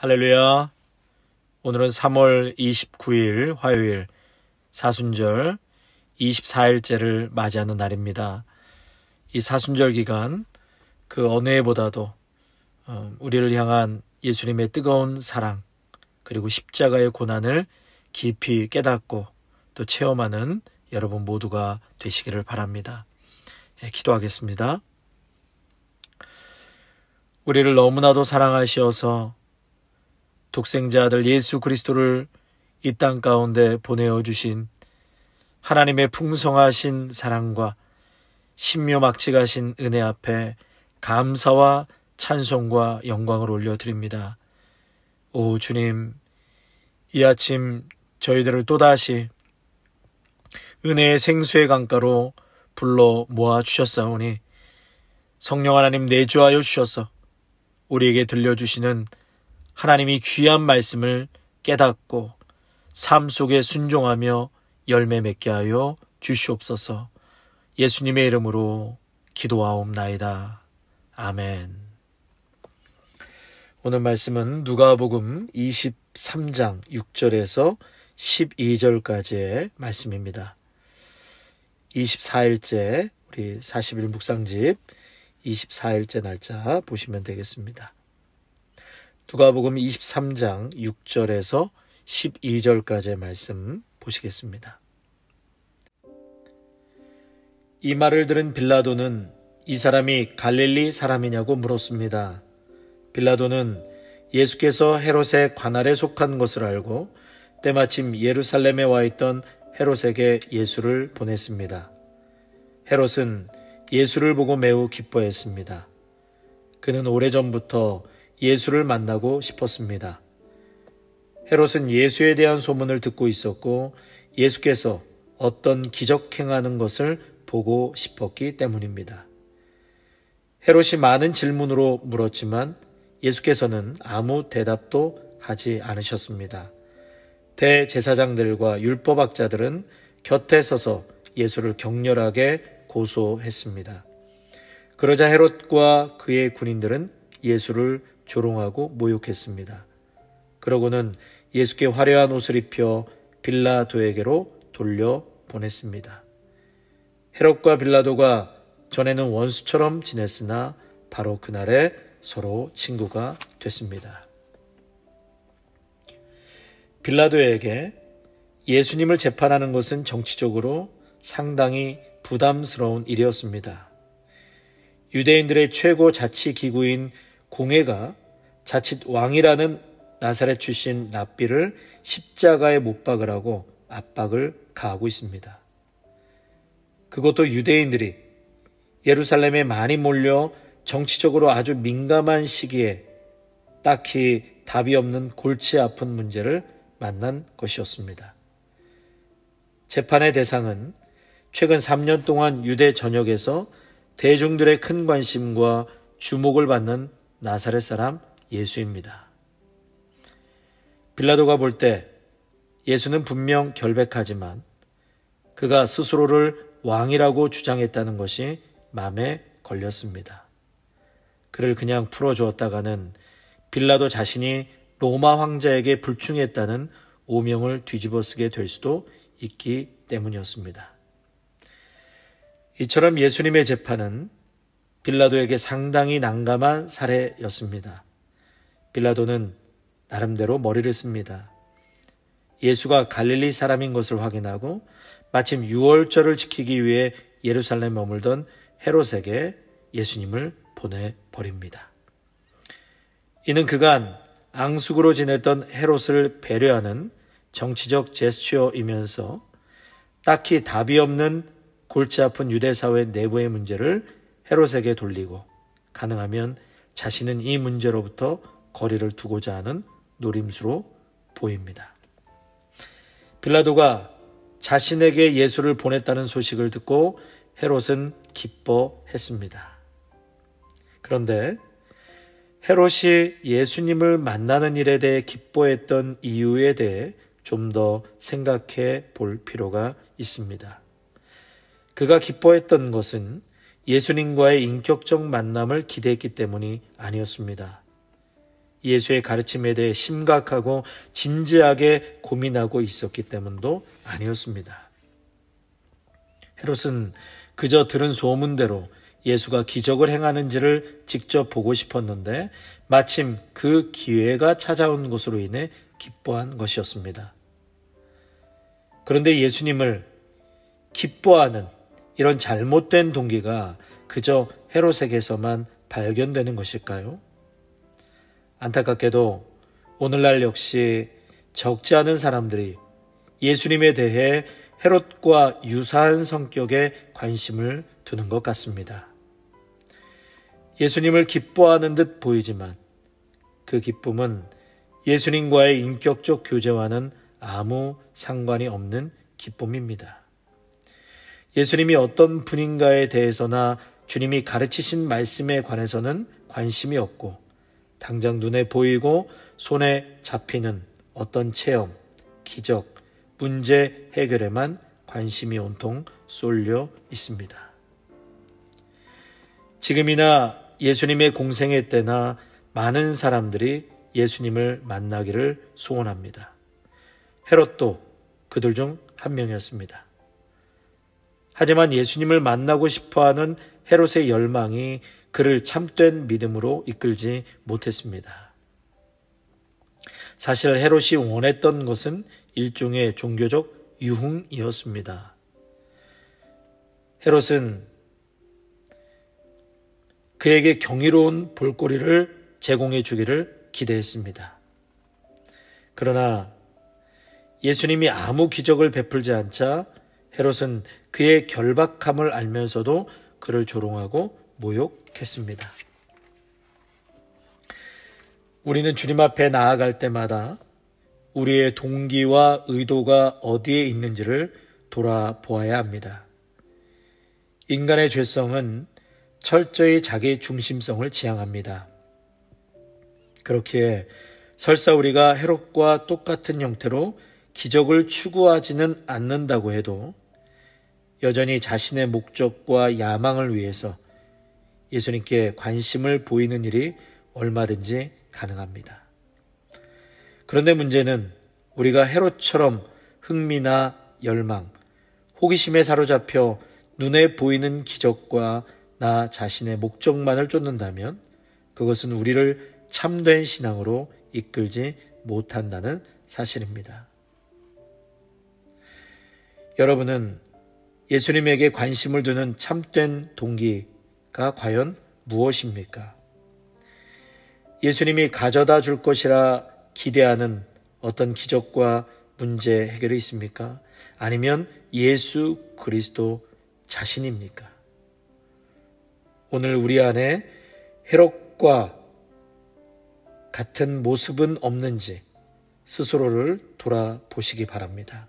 할렐루야. 오늘은 3월 29일 화요일 사순절 24일째를 맞이하는 날입니다. 이 사순절 기간 그 어느 해보다도 우리를 향한 예수님의 뜨거운 사랑 그리고 십자가의 고난을 깊이 깨닫고 또 체험하는 여러분 모두가 되시기를 바랍니다. 기도하겠습니다. 우리를 너무나도 사랑하시어서 독생자 아들 예수 그리스도를 이 땅 가운데 보내어 주신 하나님의 풍성하신 사랑과 신묘막측하신 은혜 앞에 감사와 찬송과 영광을 올려드립니다. 오 주님, 이 아침 저희들을 또다시 은혜의 생수의 강가로 불러 모아주셨사오니 성령 하나님 내주하여 주셔서 우리에게 들려주시는 하나님이 귀한 말씀을 깨닫고 삶 속에 순종하며 열매 맺게 하여 주시옵소서. 예수님의 이름으로 기도하옵나이다. 아멘. 오늘 말씀은 누가복음 23장 6절에서 12절까지의 말씀입니다. 24일째 우리 40일 묵상집 24일째 날짜 보시면 되겠습니다. 누가복음 23장 6절에서 12절까지의 말씀 보시겠습니다. 이 말을 들은 빌라도는 이 사람이 갈릴리 사람이냐고 물었습니다. 빌라도는 예수께서 헤롯의 관할에 속한 것을 알고 때마침 예루살렘에 와 있던 헤롯에게 예수를 보냈습니다. 헤롯은 예수를 보고 매우 기뻐했습니다. 그는 오래전부터 예수를 만나고 싶었습니다. 헤롯은 예수에 대한 소문을 듣고 있었고 예수께서 어떤 기적 행하는 것을 보고 싶었기 때문입니다. 헤롯이 많은 질문으로 물었지만 예수께서는 아무 대답도 하지 않으셨습니다. 대제사장들과 율법학자들은 곁에 서서 예수를 격렬하게 고소했습니다. 그러자 헤롯과 그의 군인들은 예수를 조롱하고 모욕했습니다. 그러고는 예수께 화려한 옷을 입혀 빌라도에게로 돌려보냈습니다. 헤롯과 빌라도가 전에는 원수처럼 지냈으나 바로 그날에 서로 친구가 됐습니다. 빌라도에게 예수님을 재판하는 것은 정치적으로 상당히 부담스러운 일이었습니다. 유대인들의 최고 자치기구인 공회가 자칫 왕이라는 나사렛 출신 랍비를 십자가에 못 박으라고 압박을 가하고 있습니다. 그것도 유대인들이 예루살렘에 많이 몰려 정치적으로 아주 민감한 시기에 딱히 답이 없는 골치 아픈 문제를 만난 것이었습니다. 재판의 대상은 최근 3년 동안 유대 전역에서 대중들의 큰 관심과 주목을 받는 나사렛 사람 예수입니다. 빌라도가 볼 때 예수는 분명 결백하지만 그가 스스로를 왕이라고 주장했다는 것이 마음에 걸렸습니다. 그를 그냥 풀어주었다가는 빌라도 자신이 로마 황제에게 불충했다는 오명을 뒤집어쓰게 될 수도 있기 때문이었습니다. 이처럼 예수님의 재판은 빌라도에게 상당히 난감한 사례였습니다. 빌라도는 나름대로 머리를 씁니다. 예수가 갈릴리 사람인 것을 확인하고 마침 유월절을 지키기 위해 예루살렘에 머물던 헤롯에게 예수님을 보내버립니다. 이는 그간 앙숙으로 지냈던 헤롯을 배려하는 정치적 제스처이면서 딱히 답이 없는 골치 아픈 유대사회 내부의 문제를 헤롯에게 돌리고 가능하면 자신은 이 문제로부터 거리를 두고자 하는 노림수로 보입니다. 빌라도가 자신에게 예수를 보냈다는 소식을 듣고 헤롯은 기뻐했습니다. 그런데 헤롯이 예수님을 만나는 일에 대해 기뻐했던 이유에 대해 좀 더 생각해 볼 필요가 있습니다. 그가 기뻐했던 것은 예수님과의 인격적 만남을 기대했기 때문이 아니었습니다. 예수의 가르침에 대해 심각하고 진지하게 고민하고 있었기 때문도 아니었습니다. 헤롯은 그저 들은 소문대로 예수가 기적을 행하는지를 직접 보고 싶었는데 마침 그 기회가 찾아온 것으로 인해 기뻐한 것이었습니다. 그런데 예수님을 기뻐하는 이런 잘못된 동기가 그저 헤롯에게서만 발견되는 것일까요? 안타깝게도 오늘날 역시 적지 않은 사람들이 예수님에 대해 헤롯과 유사한 성격에 관심을 두는 것 같습니다. 예수님을 기뻐하는 듯 보이지만 그 기쁨은 예수님과의 인격적 교제와는 아무 상관이 없는 기쁨입니다. 예수님이 어떤 분인가에 대해서나 주님이 가르치신 말씀에 관해서는 관심이 없고 당장 눈에 보이고 손에 잡히는 어떤 체험, 기적, 문제 해결에만 관심이 온통 쏠려 있습니다. 지금이나 예수님의 공생애 때나 많은 사람들이 예수님을 만나기를 소원합니다. 헤롯도 그들 중 한 명이었습니다. 하지만 예수님을 만나고 싶어하는 헤롯의 열망이 그를 참된 믿음으로 이끌지 못했습니다. 사실 헤롯이 원했던 것은 일종의 종교적 유흥이었습니다. 헤롯은 그에게 경이로운 볼거리를 제공해 주기를 기대했습니다. 그러나 예수님이 아무 기적을 베풀지 않자 헤롯은 그의 결박함을 알면서도 그를 조롱하고 모욕했습니다. 우리는 주님 앞에 나아갈 때마다 우리의 동기와 의도가 어디에 있는지를 돌아보아야 합니다. 인간의 죄성은 철저히 자기 중심성을 지향합니다. 그렇기에 설사 우리가 헤롯과 똑같은 형태로 기적을 추구하지는 않는다고 해도 여전히 자신의 목적과 야망을 위해서 예수님께 관심을 보이는 일이 얼마든지 가능합니다. 그런데 문제는 우리가 헤롯처럼 흥미나 열망, 호기심에 사로잡혀 눈에 보이는 기적과 나 자신의 목적만을 쫓는다면 그것은 우리를 참된 신앙으로 이끌지 못한다는 사실입니다. 여러분은 예수님에게 관심을 두는 참된 동기가 과연 무엇입니까? 예수님이 가져다 줄 것이라 기대하는 어떤 기적과 문제 해결이 있습니까? 아니면 예수 그리스도 자신입니까? 오늘 우리 안에 헤롯과 같은 모습은 없는지 스스로를 돌아보시기 바랍니다.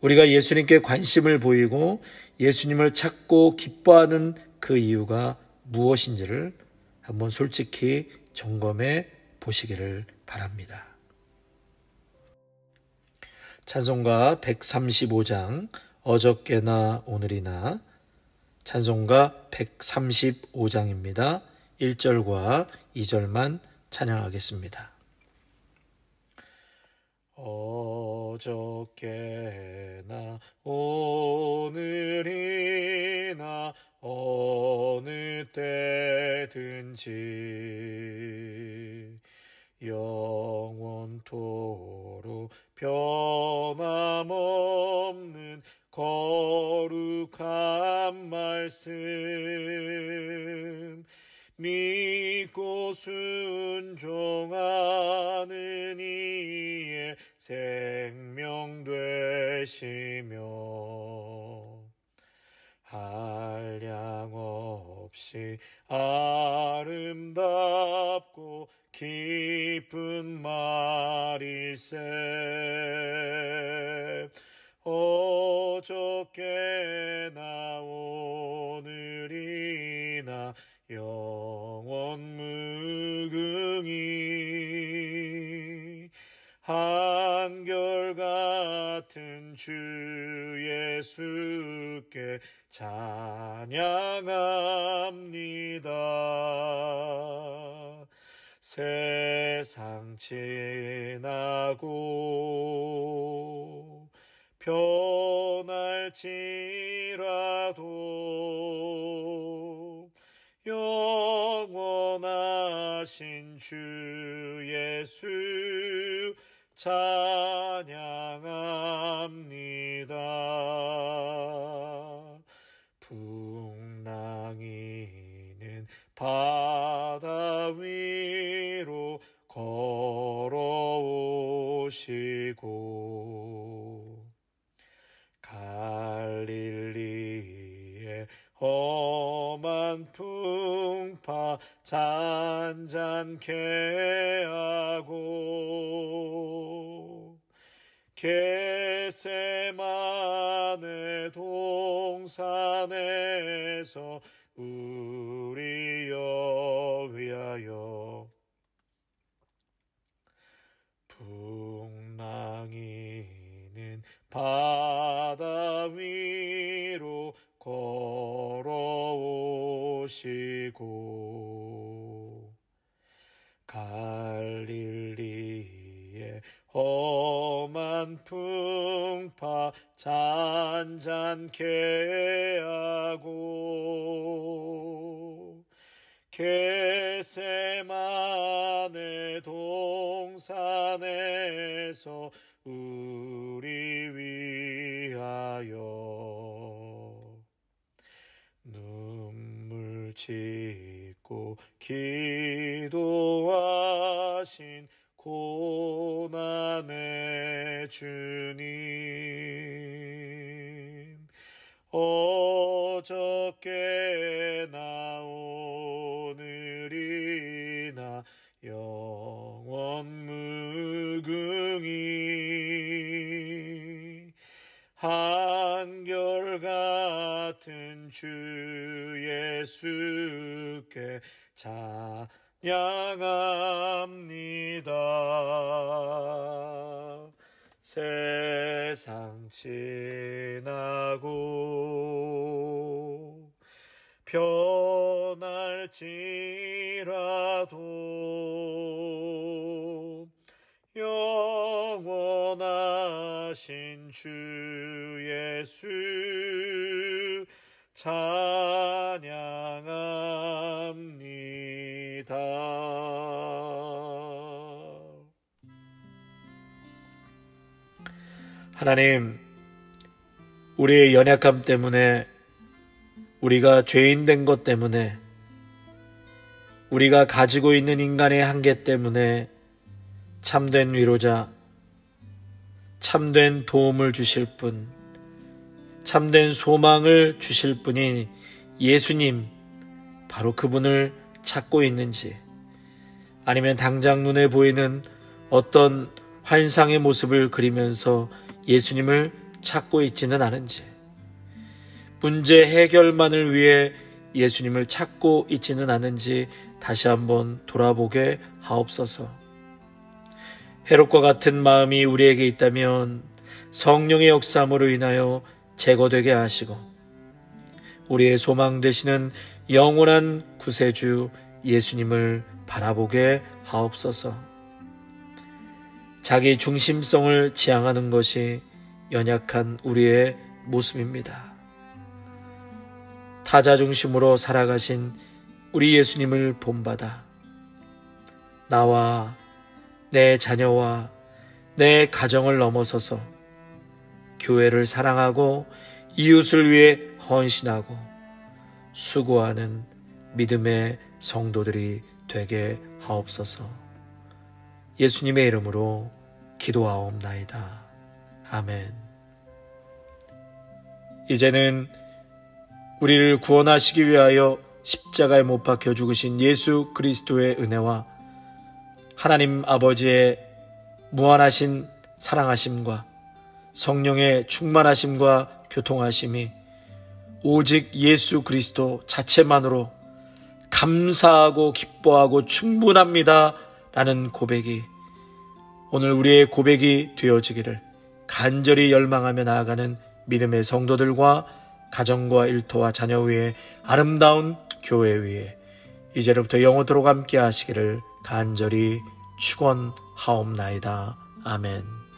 우리가 예수님께 관심을 보이고 예수님을 찾고 기뻐하는 그 이유가 무엇인지를 한번 솔직히 점검해 보시기를 바랍니다. 찬송가 135장 어저께나 오늘이나 찬송가 135장입니다. 1절과 2절만 찬양하겠습니다. 어저께나 오늘이나 어느 때든지 영원토록 변함없는 거룩한 말씀 믿고 순종하는 이의 생명 되시며 한량 없이 아름답고 깊은 말일세 어저께나 오늘이나 영원 무궁히 한결같은 주 예수께 찬양합니다. 세상 지나고 변할지라도 영원하신 주 예수 찬양합니다. 풍랑이는 바다 위로 걸어오시고 갈릴리의 험한 풍파 잔잔케 하고 겟세마네 동산에서 우리여 위하여 풍랑이는 바다 위로 걸어오시고 갈릴리의 험한 풍파 잔잔케 하고 겟세마네 동산에서 우리 위하여 눈물 짓고 기도하신 고난의 주님 어저께나 오늘이나 영원 무궁히 한결같은 주 예수께 찬양합니다. 세상 지나고 변할지라도 영원하신 주 예수 찬양합니다. 하나님, 우리의 연약함 때문에, 우리가 죄인 된 것 때문에, 우리가 가지고 있는 인간의 한계 때문에 참된 위로자, 참된 도움을 주실 분, 참된 소망을 주실 분이 예수님, 바로 그분을 찾고 있는지, 아니면 당장 눈에 보이는 어떤 환상의 모습을 그리면서 예수님을 찾고 있지는 않은지, 문제 해결만을 위해 예수님을 찾고 있지는 않은지 다시 한번 돌아보게 하옵소서. 헤롯과 같은 마음이 우리에게 있다면 성령의 역사함으로 인하여 제거되게 하시고 우리의 소망 되시는 영원한 구세주 예수님을 바라보게 하옵소서. 자기 중심성을 지향하는 것이 연약한 우리의 모습입니다. 타자 중심으로 살아가신 우리 예수님을 본받아 나와 내 자녀와 내 가정을 넘어서서 교회를 사랑하고 이웃을 위해 헌신하고 수고하는 믿음의 성도들이 되게 하옵소서. 예수님의 이름으로 기도하옵나이다. 아멘. 이제는 우리를 구원하시기 위하여 십자가에 못 박혀 죽으신 예수 그리스도의 은혜와 하나님 아버지의 무한하신 사랑하심과 성령의 충만하심과 교통하심이 오직 예수 그리스도 자체만으로 감사하고 기뻐하고 충분합니다 라는 고백이 오늘 우리의 고백이 되어지기를 간절히 열망하며 나아가는 믿음의 성도들과 가정과 일터와 자녀 위에 아름다운 교회 위에 이제로부터 영원토록 함께 하시기를 간절히 축원하옵나이다. 아멘.